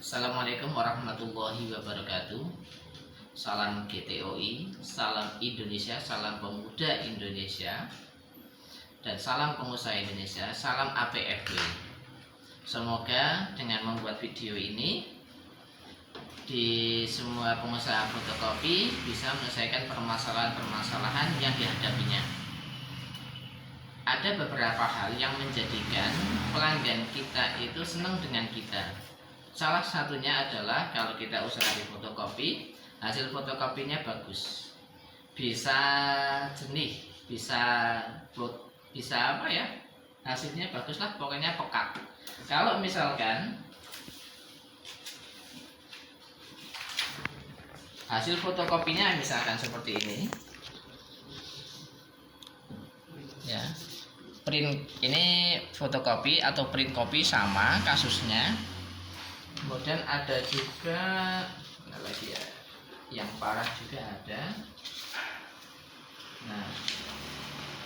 Assalamualaikum warahmatullahi wabarakatuh. Salam GTOI, salam Indonesia, salam pemuda Indonesia, dan salam pengusaha Indonesia, salam APFB. Semoga dengan membuat video ini di semua pengusaha fotokopi bisa menyelesaikan permasalahan-permasalahan yang dihadapinya. Ada beberapa hal yang menjadikan pelanggan kita itu senang dengan kita. Salah satunya adalah kalau kita usaha di fotokopi, hasil fotokopinya bagus, bisa jernih, bisa apa ya, hasilnya bagus lah, pokoknya pekat. Kalau misalkan hasil fotokopinya misalkan seperti ini, ya, print ini fotokopi atau print kopi sama kasusnya. Kemudian ada juga lagi ya, yang parah juga ada. Nah,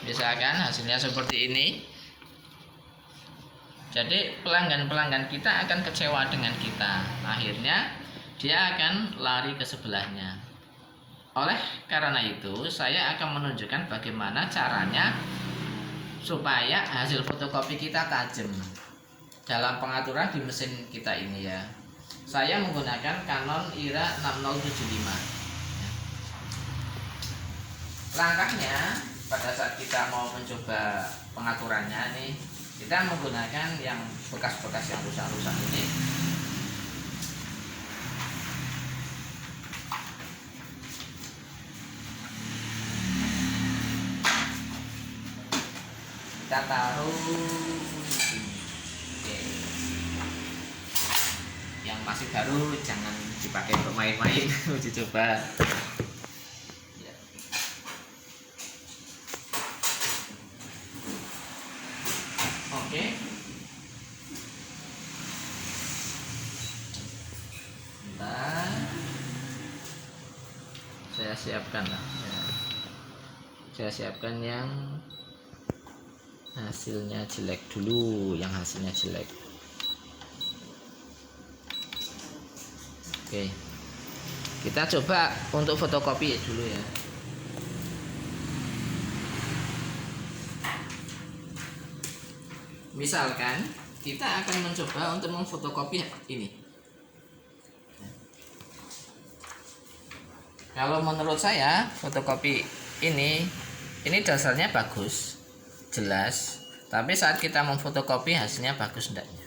misalkan hasilnya seperti ini, jadi pelanggan-pelanggan kita akan kecewa dengan kita. Akhirnya dia akan lari ke sebelahnya. Oleh karena itu, saya akan menunjukkan bagaimana caranya supaya hasil fotokopi kita tajam dalam pengaturan di mesin kita ini ya. Saya menggunakan Canon IRA 6075. Langkahnya pada saat kita mau mencoba pengaturannya nih, kita menggunakan yang bekas-bekas yang rusak-rusak ini. Kita taruh yang masih baru jangan dipakai untuk main-main, uji coba ya. Oke, bentar, saya siapkan lah ya. Saya siapkan yang hasilnya jelek dulu, yang hasilnya jelek. Oke, kita coba untuk fotokopi dulu ya. Misalkan kita akan mencoba untuk memfotokopi ini. Kalau menurut saya fotokopi ini dasarnya bagus, jelas, tapi saat kita memfotokopi hasilnya bagus enggaknya.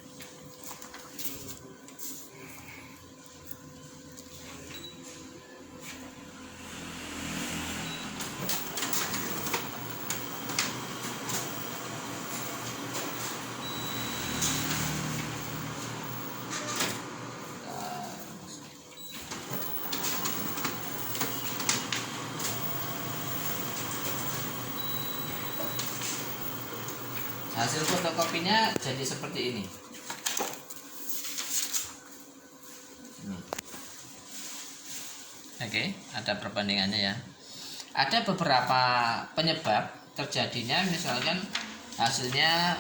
Hasil fotokopinya jadi seperti ini. Oke, ada perbandingannya ya. Ada beberapa penyebab terjadinya, misalkan hasilnya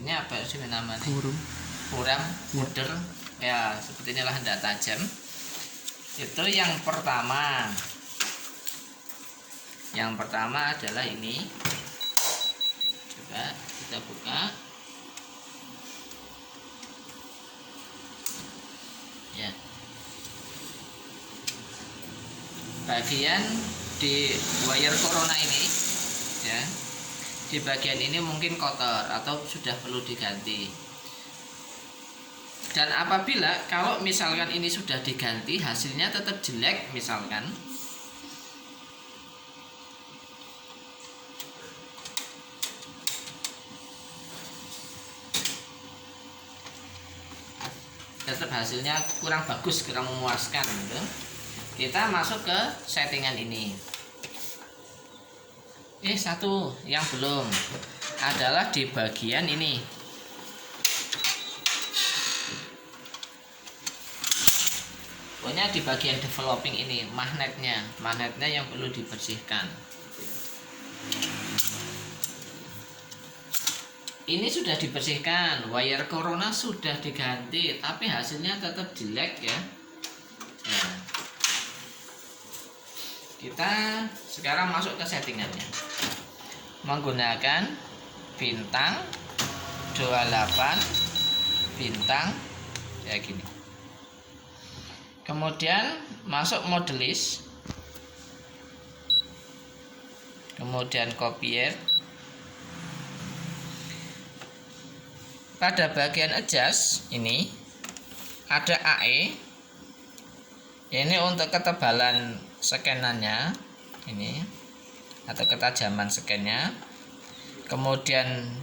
ini apa sih namanya? Kurang muder ya, seperti inilah, tidak tajam. Itu yang pertama. Yang pertama adalah ini. Coba kita buka ya, bagian di wire corona ini ya, di bagian ini mungkin kotor atau sudah perlu diganti. Dan apabila kalau misalkan ini sudah diganti hasilnya tetap jelek, misalkan tetap hasilnya kurang bagus, kurang memuaskan gitu, kita masuk ke settingan ini. Satu yang belum adalah di bagian ini. Pokoknya di bagian developing ini, magnetnya yang perlu dibersihkan. ini sudah dibersihkan, wire corona sudah diganti, tapi hasilnya tetap jelek ya. Nah, kita sekarang masuk ke settingannya, menggunakan bintang 28 bintang kayak gini. Kemudian masuk mode list, kemudian copier. Pada bagian adjust ini ada AE, ini untuk ketebalan scanannya ini atau ketajaman scannya. Kemudian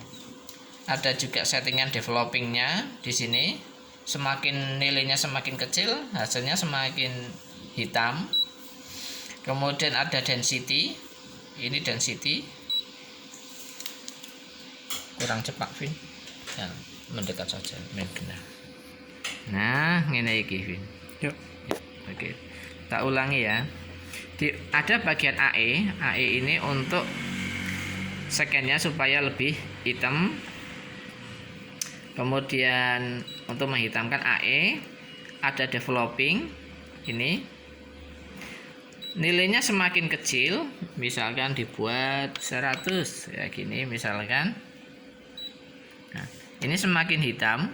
ada juga settingan developingnya di sini. Semakin nilainya semakin kecil, hasilnya semakin hitam. Kemudian ada density, ini density kurang cepat, Vin. Ya, mendekat saja, benar. Nah, ini iki, Vin. Yuk. Oke. Tak ulangi ya. Ada bagian AE ini untuk scannya supaya lebih hitam. Kemudian untuk menghitamkan AE ada developing ini. Nilainya semakin kecil, misalkan dibuat 100 ya gini misalkan. Nah, ini semakin hitam.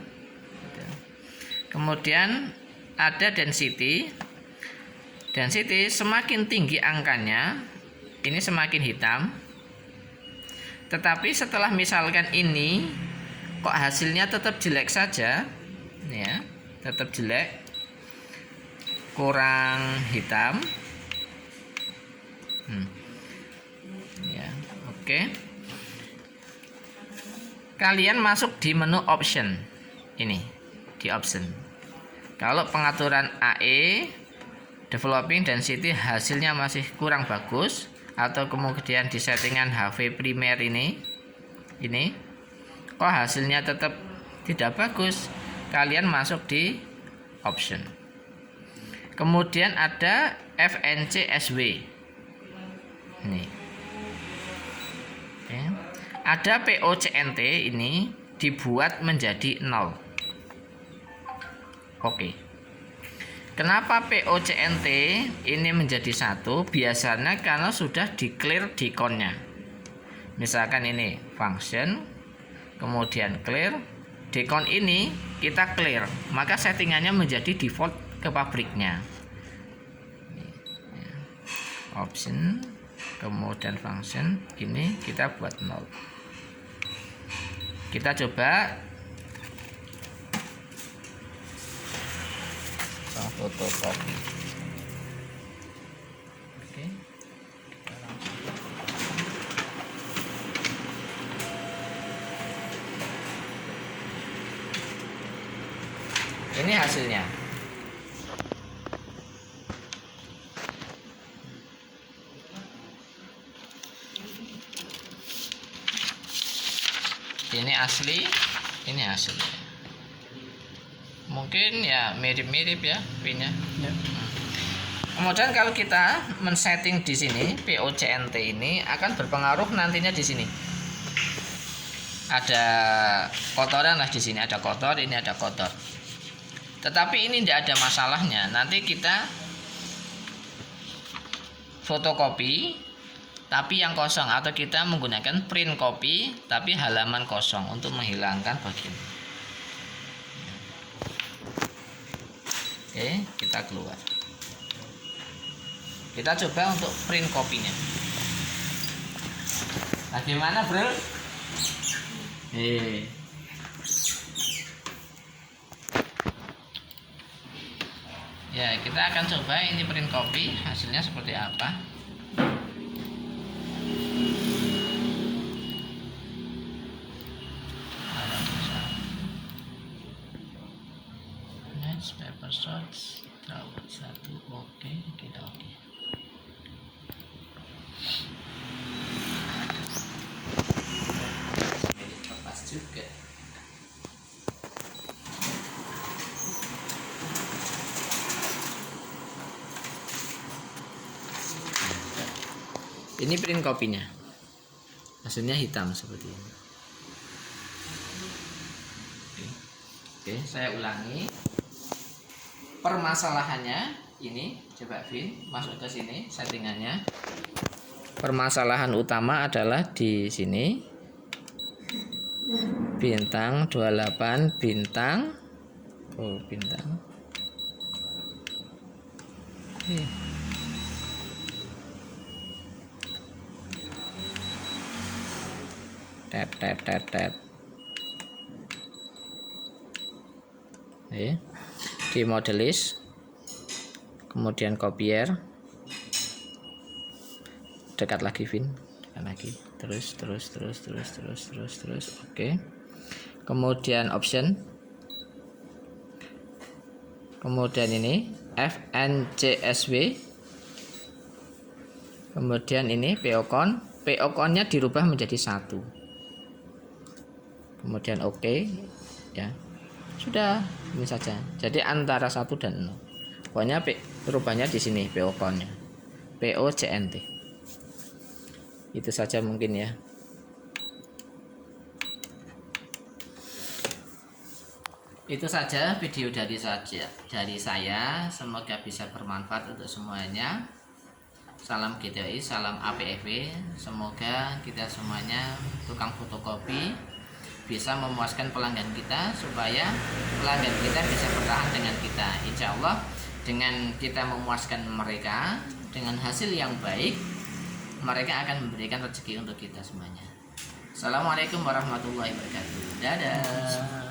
Kemudian ada density. Density semakin tinggi angkanya, ini semakin hitam. Tetapi setelah misalkan ini kok hasilnya tetap jelek saja, ya, tetap jelek, kurang hitam. Ya, oke. Kalian masuk di menu option ini, di option. Kalau pengaturan AE, developing density hasilnya masih kurang bagus, atau kemudian di settingan HV primer ini kok hasilnya tetap tidak bagus, kalian masuk di option. Kemudian ada FNC SW ini. Oke. Ada POCNT ini dibuat menjadi 0. Oke. Kenapa POCNT ini menjadi 1? Biasanya karena sudah di-clear deconnya. Misalkan ini function, kemudian clear, decon ini kita clear, maka settingannya menjadi default ke pabriknya. Option, kemudian function, ini kita buat 0. Kita coba fotokopi. Oke. Ini hasilnya. Ini asli, ini hasilnya. Mungkin ya mirip-mirip ya pinnya. Ya. Kemudian kalau kita men-setting di sini POCNT ini akan berpengaruh nantinya di sini. Ada kotoran lah di sini, ada kotor, ini ada kotor. Tetapi ini tidak ada masalahnya. Nanti kita fotokopi tapi yang kosong, atau kita menggunakan print copy tapi halaman kosong untuk menghilangkan bagian. Oke, kita keluar. Kita coba untuk print kopinya. Bagaimana, bro? Ya, kita akan coba ini print copy, hasilnya seperti apa. Paper shots rawat 1, oke, kita oke. Lepas juga. Ini print kopinya, hasilnya hitam seperti ini. Oke, saya ulangi. Permasalahannya ini, coba Vin masuk ke sini settingannya. Permasalahan utama adalah di sini. Bintang 28 bintang. Oh, bintang. Tet. Di model list, kemudian copier, dekat lagi Vin, dekat lagi, terus, oke. Kemudian option, kemudian ini FNCSW, kemudian ini PO nya dirubah menjadi 1, kemudian oke, ya sudah, ini saja. Jadi antara 1 dan 0. Pokoknya perubahannya di sini PO nya, POCNT. Itu saja mungkin ya. Itu saja video dari saya. Semoga bisa bermanfaat untuk semuanya. Salam GTI, salam APFW. Semoga kita semuanya tukang fotokopi bisa memuaskan pelanggan kita, supaya pelanggan kita bisa bertahan dengan kita. Insya Allah dengan kita memuaskan mereka dengan hasil yang baik, mereka akan memberikan rezeki untuk kita semuanya. Assalamualaikum warahmatullahi wabarakatuh. Dadah.